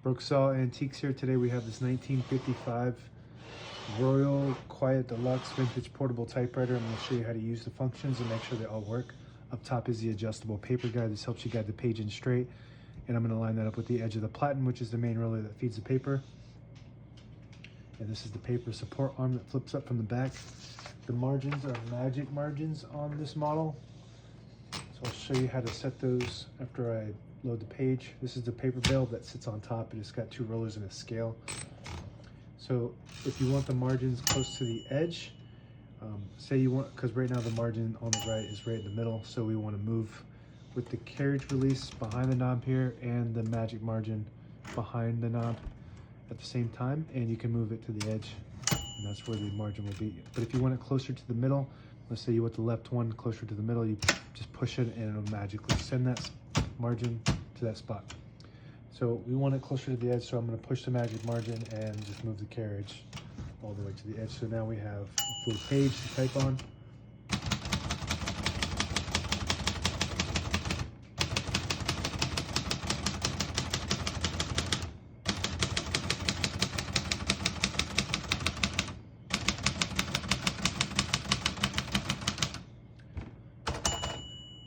Brooksaw Antiques here. Today we have this 1955 Royal Quiet De Luxe vintage portable typewriter. I'm going to show you how to use the functions and make sure they all work. Up top is the adjustable paper guide. This helps you guide the page in straight. And I'm going to line that up with the edge of the platen, which is the main roller that feeds the paper. And this is the paper support arm that flips up from the back. The margins are magic margins on this model. So I'll show you how to set those after I load the page. This is the paper bale that sits on top, and it's got two rollers and a scale. So if you want the margins close to the edge, say you want, because right now the margin on the right is right in the middle, so we want to move with the carriage release behind the knob here and the magic margin behind the knob at the same time, and you can move it to the edge, and that's where the margin will be. But if you want it closer to the middle, let's say you want the left one closer to the middle, you just push it and it'll magically send that margin to that spot. So we want it closer to the edge, so I'm going to push the magic margin and just move the carriage all the way to the edge. So now we have a full page to type on.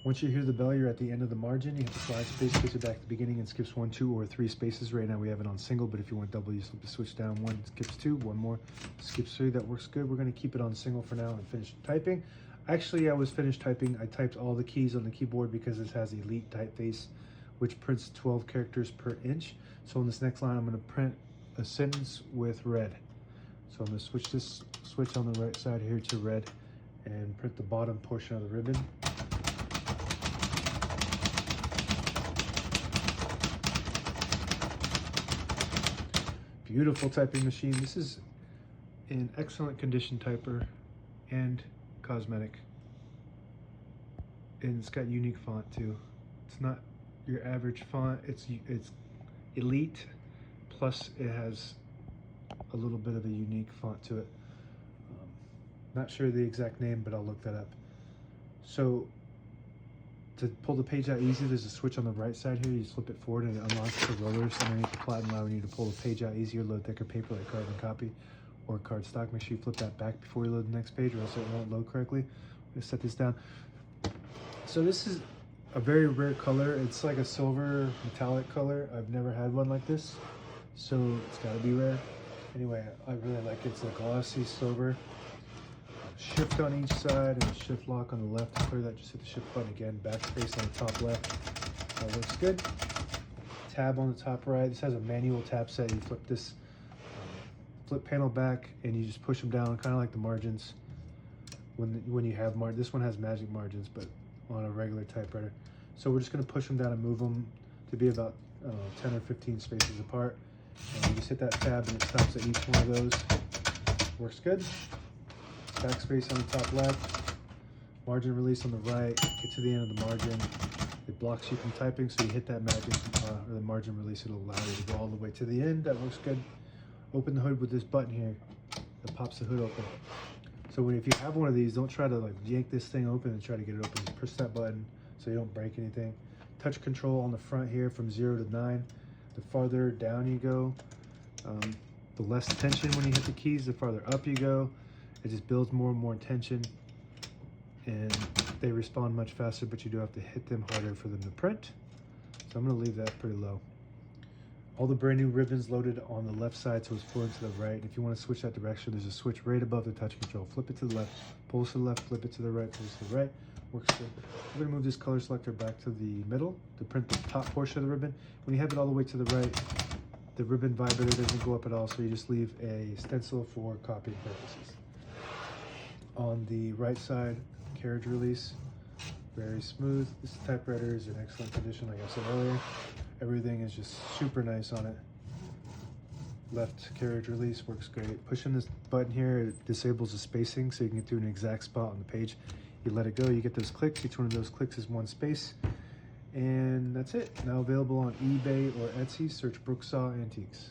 Once you hear the bell, you're at the end of the margin. You hit the slide space, skips it back to the beginning, and skips 1, 2, or 3 spaces. Right now we have it on single, but if you want double, you slip the switch down. 1 skips 2, 1 more skips 3. That works good. We're going to keep it on single for now and finish typing. Actually, I was finished typing. I typed all the keys on the keyboard because this has Elite typeface, which prints 12 characters per inch. So on this next line, I'm going to print a sentence with red. So I'm going to switch this switch on the right side here to red and print the bottom portion of the ribbon. Beautiful typing machine. This is an excellent condition typer and cosmetic, and it's got unique font too. It's not your average font. It's Elite, plus it has a little bit of a unique font to it. Not sure the exact name, but I'll look that up. So to pull the page out easy, there's a switch on the right side here. You flip it forward and it unlocks the rollers underneath the platen, allowing you to pull the page out easier, load thicker paper like carbon copy or cardstock. Make sure you flip that back before you load the next page, or else it won't load correctly. I'm gonna set this down. So this is a very rare color. It's like a silver metallic color. I've never had one like this, so it's gotta be rare. Anyway, I really like it. It's a glossy silver. Shift on each side and a shift lock on the left. To clear that, just hit the shift button again. Backspace on the top left. That looks good. Tab on the top right. This has a manual tab set. You flip this flip panel back and you just push them down, kind of like the margins when you have this one has magic margins, but on a regular typewriter. So we're just going to push them down and move them to be about 10 or 15 spaces apart. And you just hit that tab and it stops at each one of those. Works good. Backspace on the top left, margin release on the right. Get to the end of the margin. It blocks you from typing, so you hit that magic or the margin release. It'll allow you to go all the way to the end. That works good. Open the hood with this button here that pops the hood open. So if you have one of these, don't try to like yank this thing open and try to get it open. Just push that button so you don't break anything. Touch control on the front here from 0 to 9. The farther down you go, the less tension when you hit the keys. The farther up you go, it just builds more and more tension, and they respond much faster, but you do have to hit them harder for them to print. So I'm going to leave that pretty low. All the brand new ribbons loaded on the left side, so it's forward to the right. If you want to switch that direction, there's a switch right above the touch control. Flip it to the left, pull to the left, flip it to the right, pull to the right. Works good. I'm going to move this color selector back to the middle to print the top portion of the ribbon. When you have it all the way to the right, the ribbon vibrator doesn't go up at all, so you just leave a stencil for copying purposes. On the right side, carriage release, very smooth. This typewriter is in excellent condition, like I said earlier. Everything is just super nice on it. Left carriage release works great. Pushing this button here, it disables the spacing, so you can get to an exact spot on the page. You let it go, you get those clicks. Each one of those clicks is 1 space. And that's it. Now available on eBay or Etsy. Search Brooksaw Antiques.